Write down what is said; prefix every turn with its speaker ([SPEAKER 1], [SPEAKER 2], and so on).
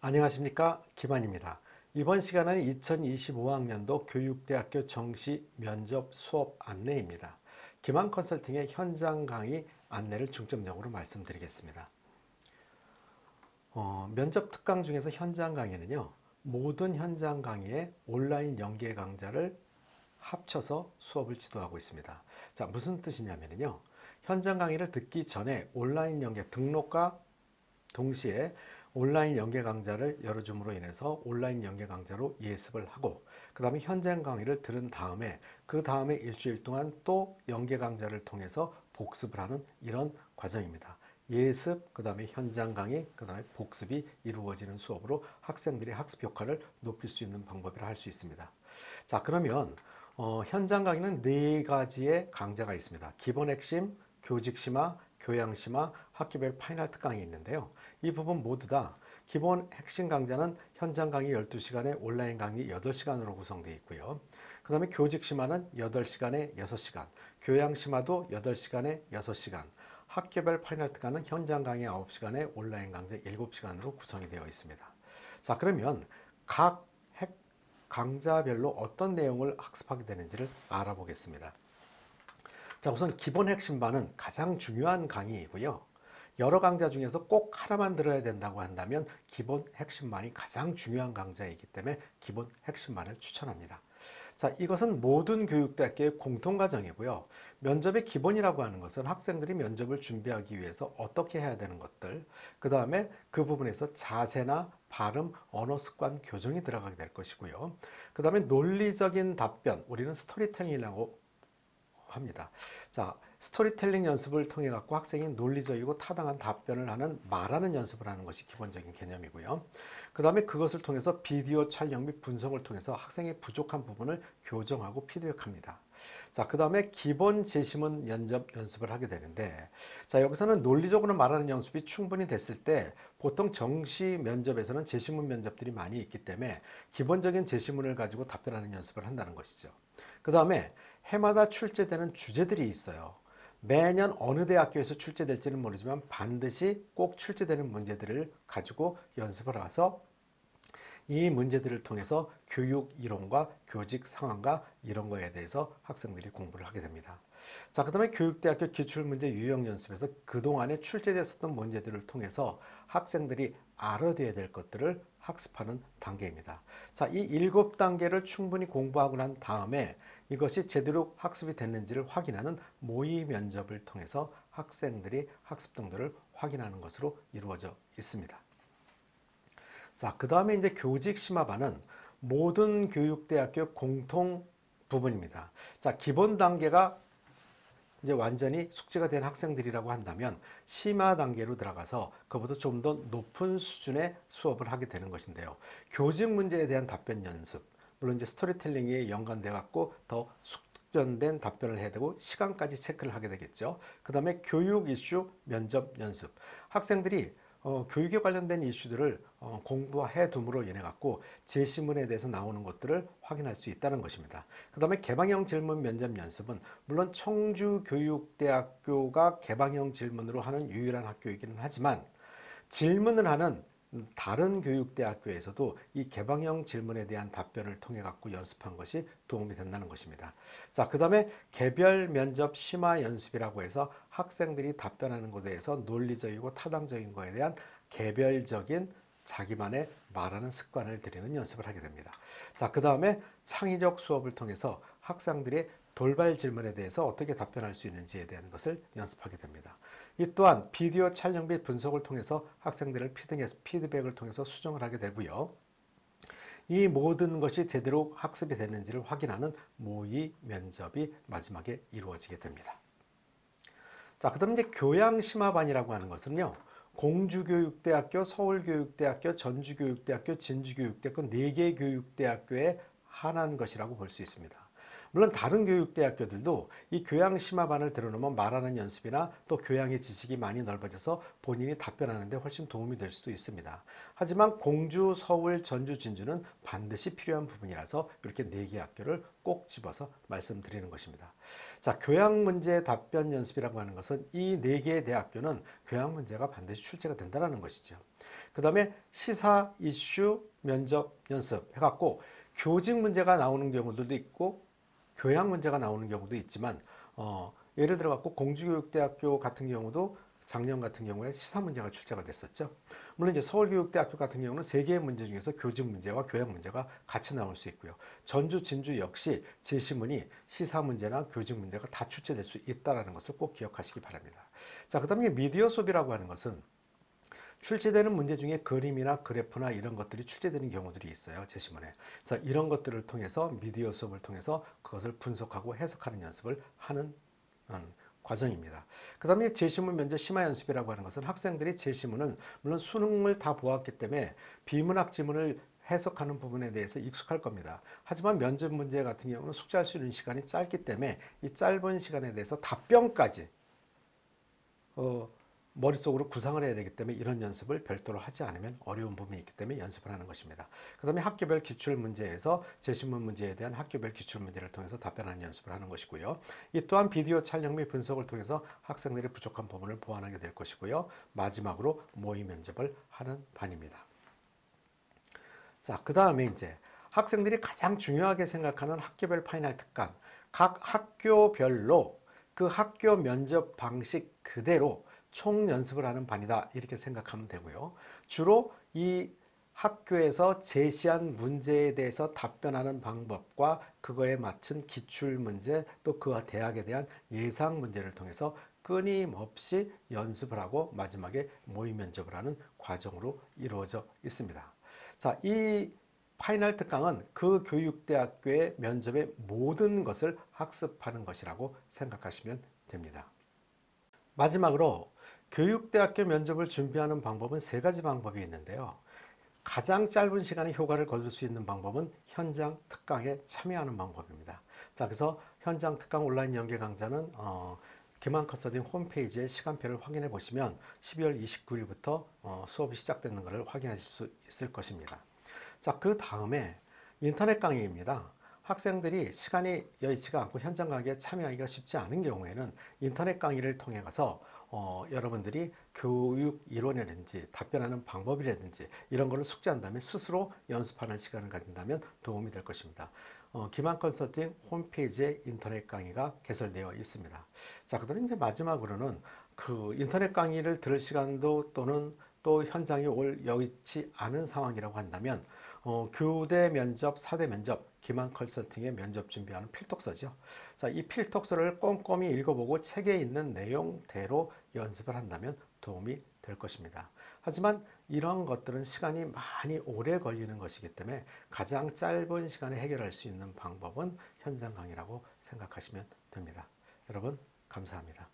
[SPEAKER 1] 안녕하십니까, 김한입니다. 이번 시간은 2025학년도 교육대학교 정시 면접 수업 안내입니다. 김한 컨설팅의 현장 강의 안내를 중점적으로 말씀드리겠습니다. 면접 특강 중에서 현장 강의는요, 모든 현장 강의에 온라인 연계 강좌를 합쳐서 수업을 지도하고 있습니다. 자, 무슨 뜻이냐면요, 현장 강의를 듣기 전에 온라인 연계 등록과 동시에 온라인 연계 강좌를 열어줌으로 인해서 온라인 연계 강좌로 예습을 하고, 그 다음에 현장 강의를 들은 다음에 그 다음에 일주일 동안 또 연계 강좌를 통해서 복습을 하는 이런 과정입니다. 예습, 그 다음에 현장 강의, 그 다음에 복습이 이루어지는 수업으로 학생들이 학습 효과를 높일 수 있는 방법이라 할 수 있습니다. 자, 그러면 현장 강의는 네 가지의 강좌가 있습니다. 기본 핵심, 교직 심화, 교양 심화, 학기별 파이널 특강이 있는데요. 이 부분 모두 다 기본 핵심 강좌는 현장 강의 12시간에 온라인 강의 8시간으로 구성되어 있고요. 그 다음에 교직 심화는 8시간에 6시간, 교양 심화도 8시간에 6시간, 학기별 파이널 특강은 현장 강의 9시간에 온라인 강좌 7시간으로 구성이 되어 있습니다. 자, 그러면 각 강좌별로 어떤 내용을 학습하게 되는지를 알아보겠습니다. 자, 우선 기본 핵심반은 가장 중요한 강의이고요. 여러 강좌 중에서 꼭 하나만 들어야 된다고 한다면 기본 핵심반이 가장 중요한 강좌이기 때문에 기본 핵심반을 추천합니다. 자, 이것은 모든 교육대학교의 공통과정이고요. 면접의 기본이라고 하는 것은 학생들이 면접을 준비하기 위해서 어떻게 해야 되는 것들, 그 다음에 그 부분에서 자세나 발음, 언어 습관 교정이 들어가게 될 것이고요. 그 다음에 논리적인 답변, 우리는 스토리텔링이라고 합니다. 자, 스토리텔링 연습을 통해 갖고 학생이 논리적이고 타당한 답변을 하는 말하는 연습을 하는 것이 기본적인 개념이고요. 그 다음에 그것을 통해서 비디오 촬영 및 분석을 통해서 학생의 부족한 부분을 교정하고 피드백합니다. 자, 그 다음에 기본 제시문 연습을 하게 되는데, 자, 여기서는 논리적으로 말하는 연습이 충분히 됐을 때 보통 정시 면접에서는 제시문 면접들이 많이 있기 때문에 기본적인 제시문을 가지고 답변하는 연습을 한다는 것이죠. 그 다음에 해마다 출제되는 주제들이 있어요. 매년 어느 대학교에서 출제될지는 모르지만 반드시 꼭 출제되는 문제들을 가지고 연습을 해서 이 문제들을 통해서 교육 이론과 교직 상황과 이런 거에 대해서 학생들이 공부를 하게 됩니다. 자, 그 다음에 교육대학교 기출문제 유형 연습에서 그동안에 출제됐었던 문제들을 통해서 학생들이 알아둬야 될 것들을 학습하는 단계입니다. 자, 이 7단계를 충분히 공부하고 난 다음에 이것이 제대로 학습이 됐는지를 확인하는 모의 면접을 통해서 학생들이 학습 정도를 확인하는 것으로 이루어져 있습니다. 자, 그 다음에 이제 교직 심화반은 모든 교육대학교 공통 부분입니다. 자, 기본 단계가 이제 완전히 숙지가 된 학생들이라고 한다면 심화 단계로 들어가서 그보다 좀 더 높은 수준의 수업을 하게 되는 것인데요. 교직 문제에 대한 답변 연습, 물론 이제 스토리텔링에 연관돼 갖고 더 숙련된 답변을 해야 되고 시간까지 체크를 하게 되겠죠. 그 다음에 교육 이슈 면접 연습, 학생들이 교육에 관련된 이슈들을 공부해 둠으로 인해 갖고 제시문에 대해서 나오는 것들을 확인할 수 있다는 것입니다. 그 다음에 개방형 질문 면접 연습은 물론 청주교육대학교가 개방형 질문으로 하는 유일한 학교이기는 하지만 질문을 하는 다른 교육대학교에서도 이 개방형 질문에 대한 답변을 통해 갖고 연습한 것이 도움이 된다는 것입니다. 자, 그 다음에 개별 면접 심화 연습이라고 해서 학생들이 답변하는 것에 대해서 논리적이고 타당적인 것에 대한 개별적인 자기만의 말하는 습관을 들이는 연습을 하게 됩니다. 자, 그 다음에 창의적 수업을 통해서 학생들이 돌발 질문에 대해서 어떻게 답변할 수 있는지에 대한 것을 연습하게 됩니다. 이 또한 비디오 촬영 및 분석을 통해서 학생들을 피드백을 통해서 수정을 하게 되고요. 이 모든 것이 제대로 학습이 됐는지를 확인하는 모의 면접이 마지막에 이루어지게 됩니다. 자, 그 다음 이제 교양심화반이라고 하는 것은요, 공주교육대학교, 서울교육대학교, 전주교육대학교, 진주교육대학교 4개 교육대학교에 한한 것이라고 볼 수 있습니다. 물론 다른 교육대학교들도 이 교양심화반을 들어놓으면 말하는 연습이나 또 교양의 지식이 많이 넓어져서 본인이 답변하는 데 훨씬 도움이 될 수도 있습니다. 하지만 공주, 서울, 전주, 진주는 반드시 필요한 부분이라서 이렇게 4개 학교를 꼭 집어서 말씀드리는 것입니다. 자, 교양문제 답변 연습이라고 하는 것은 이 4개의 대학교는 교양문제가 반드시 출제가 된다는 것이죠. 그 다음에 시사, 이슈, 면접, 연습 해갖고 교직 문제가 나오는 경우들도 있고 교양 문제가 나오는 경우도 있지만 예를 들어 갖고 공주교육대학교 같은 경우도 작년 같은 경우에 시사 문제가 출제가 됐었죠. 물론 이제 서울교육대학교 같은 경우는 세 개의 문제 중에서 교직 문제와 교양 문제가 같이 나올 수 있고요. 전주, 진주 역시 제시문이 시사 문제나 교직 문제가 다 출제될 수 있다는 것을 꼭 기억하시기 바랍니다. 자, 그다음에 미디어 수업이라고 하는 것은 출제되는 문제 중에 그림이나 그래프나 이런 것들이 출제되는 경우들이 있어요. 제시문에. 그래서 이런 것들을 통해서 미디어 수업을 통해서 그것을 분석하고 해석하는 연습을 하는 과정입니다. 그 다음에 제시문 면접 심화 연습이라고 하는 것은 학생들이 제시문은 물론 수능을 다 보았기 때문에 비문학 지문을 해석하는 부분에 대해서 익숙할 겁니다. 하지만 면접 문제 같은 경우는 숙지할 수 있는 시간이 짧기 때문에 이 짧은 시간에 대해서 답변까지 머릿속으로 구상을 해야 되기 때문에 이런 연습을 별도로 하지 않으면 어려운 부분이 있기 때문에 연습을 하는 것입니다. 그 다음에 학교별 기출문제에서 제시문 문제에 대한 학교별 기출문제를 통해서 답변하는 연습을 하는 것이고요. 이 또한 비디오 촬영 및 분석을 통해서 학생들의 부족한 부분을 보완하게 될 것이고요. 마지막으로 모의 면접을 하는 반입니다. 자, 그 다음에 이제 학생들이 가장 중요하게 생각하는 학교별 파이널 특강, 각 학교별로 그 학교 면접 방식 그대로 총 연습을 하는 반이다 이렇게 생각하면 되고요. 주로 이 학교에서 제시한 문제에 대해서 답변하는 방법과 그거에 맞춘 기출문제 또 그 대학에 대한 예상 문제를 통해서 끊임없이 연습을 하고 마지막에 모의 면접을 하는 과정으로 이루어져 있습니다. 자, 이 파이널 특강은 그 교육대학교의 면접의 모든 것을 학습하는 것이라고 생각하시면 됩니다. 마지막으로 교육대학교 면접을 준비하는 방법은 세 가지 방법이 있는데요. 가장 짧은 시간에 효과를 거둘 수 있는 방법은 현장 특강에 참여하는 방법입니다. 자, 그래서 현장 특강 온라인 연계 강좌는 김한 컨설팅 홈페이지의 시간표를 확인해 보시면 12월 29일부터 수업이 시작되는 것을 확인하실 수 있을 것입니다. 자, 그 다음에 인터넷 강의입니다. 학생들이 시간이 여의치가 않고 현장 강의에 참여하기가 쉽지 않은 경우에는 인터넷 강의를 통해 가서 여러분들이 교육 이론이라든지 답변하는 방법이라든지 이런 거를 숙지한 다음에 스스로 연습하는 시간을 가진다면 도움이 될 것입니다. 김한 컨설팅 홈페이지에 인터넷 강의가 개설되어 있습니다. 자, 그다음에 이제 마지막으로는 그 인터넷 강의를 들을 시간도 또는 또 현장에 올 여의치 않은 상황이라고 한다면 교대 면접, 사대 면접, 김한 컨설팅의 면접 준비하는 필독서죠. 자, 이 필독서를 꼼꼼히 읽어보고 책에 있는 내용대로 연습을 한다면 도움이 될 것입니다. 하지만 이런 것들은 시간이 많이 오래 걸리는 것이기 때문에 가장 짧은 시간에 해결할 수 있는 방법은 현장 강의라고 생각하시면 됩니다. 여러분, 감사합니다.